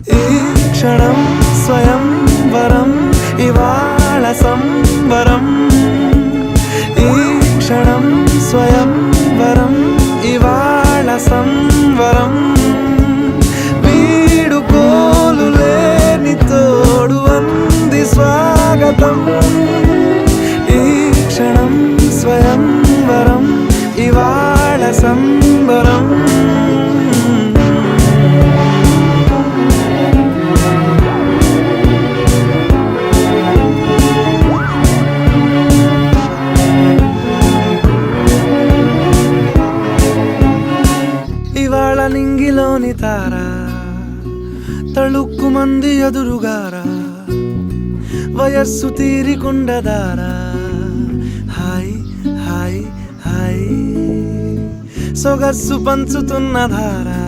ఈ క్షణం స్వయం వరం ఇవాళ సంబరం ఈ క్షణం స్వయం వరం ఇవాళ సంవరం వీడుకోలు లేని తోడు అంది స్వాగతం ఈ క్షణం స్వయం వరం ఇవాళ సంబరం ఇవాళ నింగిలోని తార తళుక్కు మంది ఎదురుగారా వయస్సు తీరికుండదారా హాయ్ హాయ్ హాయ్ సొగస్సు పంచుతున్న ధారా